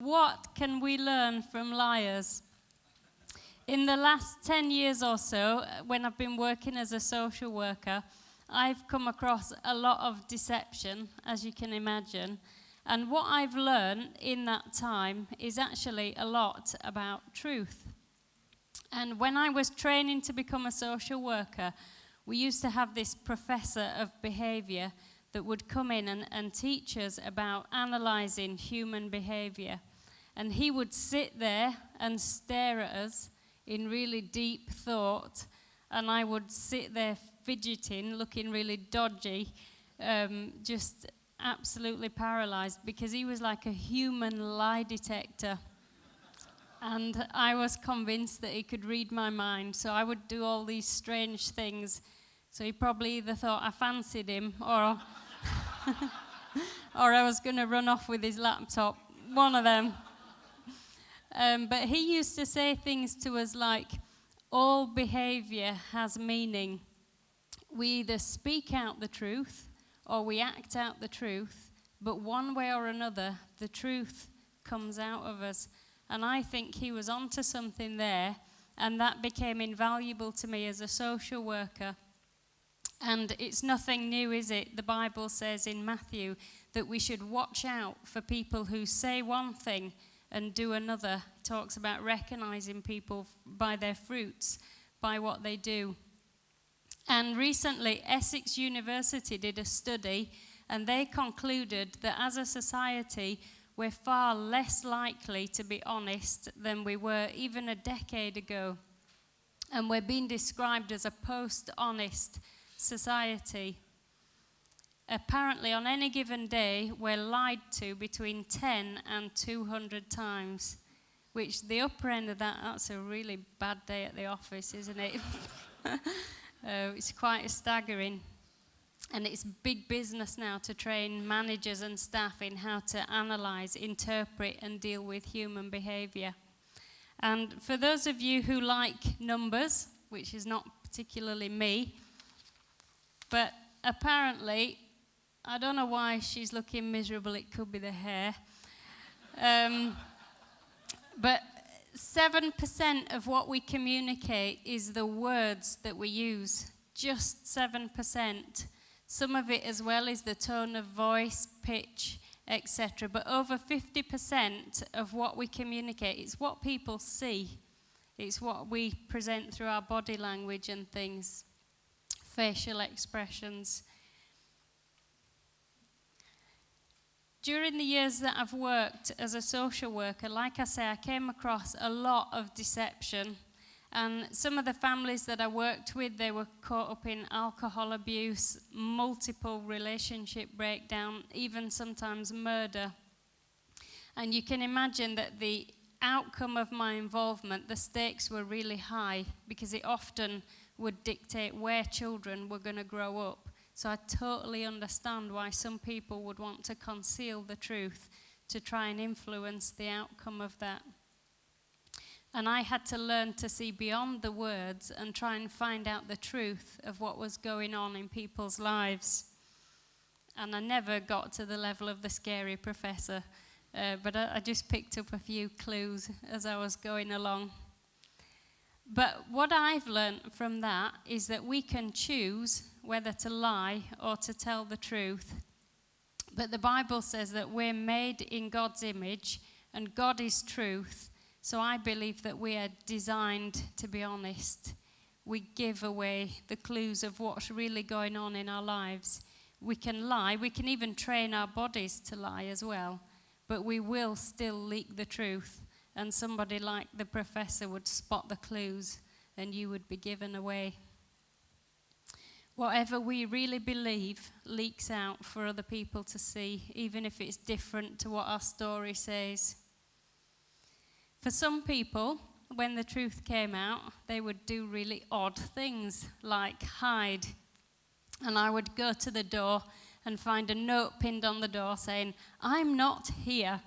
What can we learn from liars? In the last 10 years or so, when I've been working as a social worker, I've come across a lot of deception, as you can imagine. And what I've learned in that time is actually a lot about truth. And when I was training to become a social worker, we used to have this professor of behavior that would come in and teach us about analyzing human behavior. And he would sit there and stare at us in really deep thought, and I would sit there fidgeting, looking really dodgy, just absolutely paralyzed, because he was like a human lie detector. And I was convinced that he could read my mind, so I would do all these strange things. So he probably either thought I fancied him, or or I was going to run off with his laptop, one of them. But he used to say things to us like, all behavior has meaning. We either speak out the truth or we act out the truth, but one way or another, the truth comes out of us. And I think he was onto something there, and that became invaluable to me as a social worker. And it's nothing new, is it? The Bible says in Matthew that we should watch out for people who say one thing and do another. It talks about recognizing people by their fruits, by what they do. And recently, Essex University did a study, and they concluded that as a society, we're far less likely to be honest than we were even a decade ago. And we're being described as a post-honest society. Apparently, on any given day, we're lied to between 10 and 200 times, which the upper end of that's a really bad day at the office, isn't it? It's quite staggering. And it's big business now to train managers and staff in how to analyze, interpret, and deal with human behavior. And for those of you who like numbers, which is not particularly me, but apparently, I don't know why she's looking miserable, it could be the hair. But 7% of what we communicate is the words that we use. Just 7%. Some of it as well is the tone of voice, pitch, etc. But over 50% of what we communicate is what people see. It's what we present through our body language and things, facial expressions. During the years that I've worked as a social worker, like I say, I came across a lot of deception. And some of the families that I worked with, they were caught up in alcohol abuse, multiple relationship breakdown, even sometimes murder. And you can imagine that the outcome of my involvement, the stakes were really high, because it often would dictate where children were going to grow up. So I totally understand why some people would want to conceal the truth to try and influence the outcome of that. And I had to learn to see beyond the words and try and find out the truth of what was going on in people's lives. And I never got to the level of the scary professor, but I just picked up a few clues as I was going along. But what I've learned from that is that we can choose whether to lie or to tell the truth. But the Bible says that we're made in God's image, and God is truth. So I believe that we are designed to be honest. We give away the clues of what's really going on in our lives. We can lie. We can even train our bodies to lie as well. But we will still leak the truth. And somebody like the professor would spot the clues, and you would be given away. Whatever we really believe leaks out for other people to see, even if it's different to what our story says. For some people, when the truth came out, they would do really odd things, like hide. And I would go to the door and find a note pinned on the door saying, "I'm not here."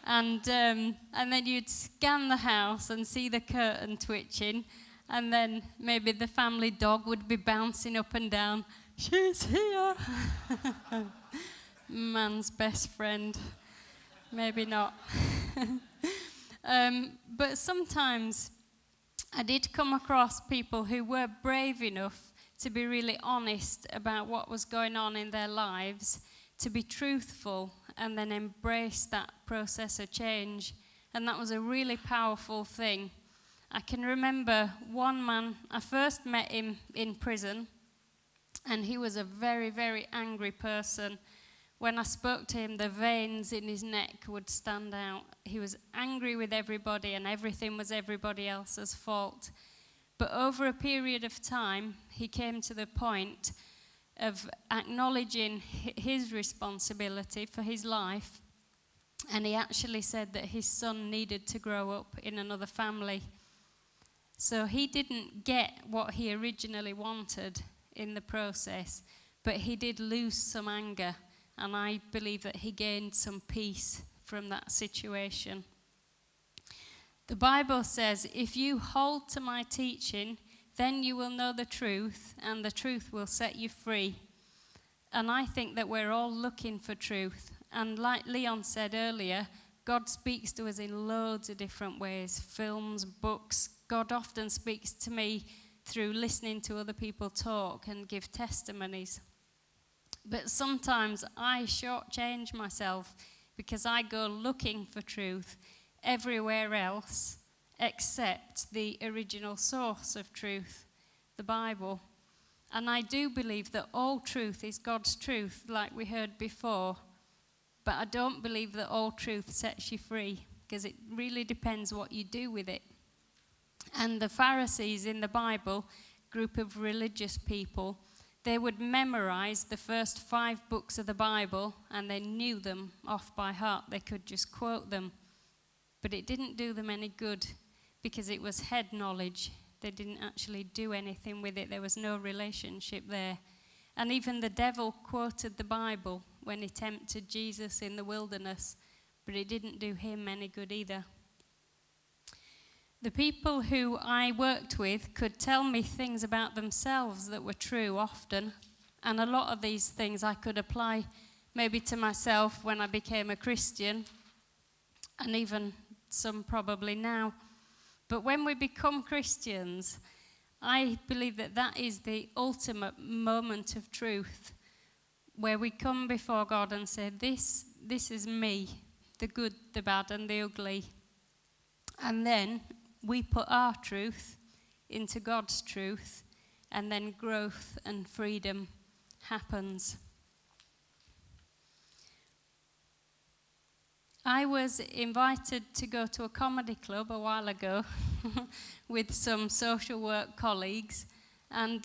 And then you'd scan the house and see the curtain twitching, and then maybe the family dog would be bouncing up and down. "She's here." Man's best friend. Maybe not. But sometimes I did come across people who were brave enough to be really honest about what was going on in their lives, to be truthful, and then embrace that process of change. And that was a really powerful thing. I can remember one man, I first met him in prison, and he was a very, very angry person. When I spoke to him, the veins in his neck would stand out. He was angry with everybody, and everything was everybody else's fault. But over a period of time, he came to the point of acknowledging his responsibility for his life, and he actually said that his son needed to grow up in another family. So he didn't get what he originally wanted in the process, but he did lose some anger, and I believe that he gained some peace from that situation. The Bible says, if you hold to my teaching, then you will know the truth, and the truth will set you free. And I think that we're all looking for truth. And like Leon said earlier, God speaks to us in loads of different ways. Films, books. God often speaks to me through listening to other people talk and give testimonies. But sometimes I shortchange myself because I go looking for truth everywhere else except the original source of truth, the Bible. And I do believe that all truth is God's truth, like we heard before. But I don't believe that all truth sets you free, because it really depends what you do with it. And the Pharisees in the Bible, group of religious people, they would memorize the first 5 books of the Bible, and they knew them off by heart. They could just quote them. But it didn't do them any good, because it was head knowledge. They didn't actually do anything with it. There was no relationship there. And even the devil quoted the Bible when he tempted Jesus in the wilderness, but it didn't do him any good either. The people who I worked with could tell me things about themselves that were true often, and a lot of these things I could apply maybe to myself when I became a Christian, and even some probably now. But when we become Christians, I believe that that is the ultimate moment of truth, where we come before God and say, this is me, the good, the bad, and the ugly. And then we put our truth into God's truth, and then growth and freedom happens. I was invited to go to a comedy club a while ago with some social work colleagues, and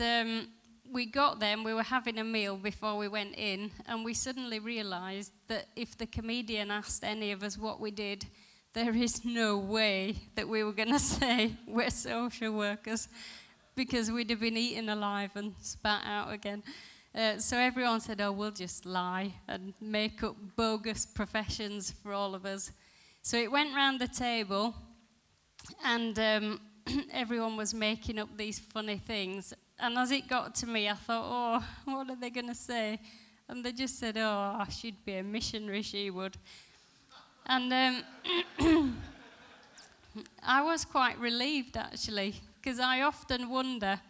we got there and we were having a meal before we went in, and we suddenly realised that if the comedian asked any of us what we did, there is no way that we were going to say we're social workers, because we'd have been eaten alive and spat out again. So everyone said, oh, we'll just lie and make up bogus professions for all of us. So it went round the table, and everyone was making up these funny things. And as it got to me, I thought, oh, what are they going to say? And they just said, oh, she'd be a missionary, she would. And I was quite relieved, actually, because I often wonder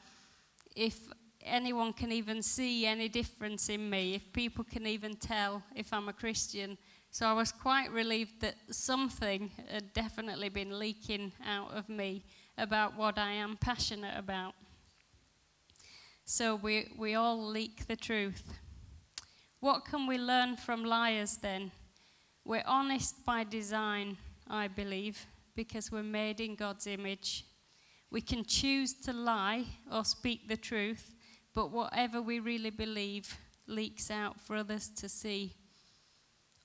if anyone can even see any difference in me, if people can even tell if I'm a Christian. So I was quite relieved that something had definitely been leaking out of me about what I am passionate about. So we all leak the truth. What can we learn from liars then? We're honest by design, I believe, because we're made in God's image. We can choose to lie or speak the truth, but whatever we really believe leaks out for others to see.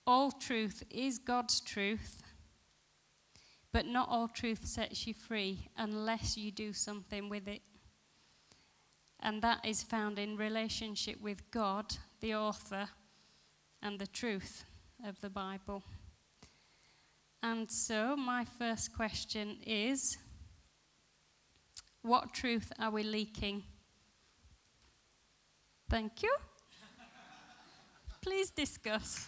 All truth is God's truth, but not all truth sets you free unless you do something with it. And that is found in relationship with God, the author, and the truth of the Bible. And so my first question is, what truth are we leaking? Thank you. Please discuss.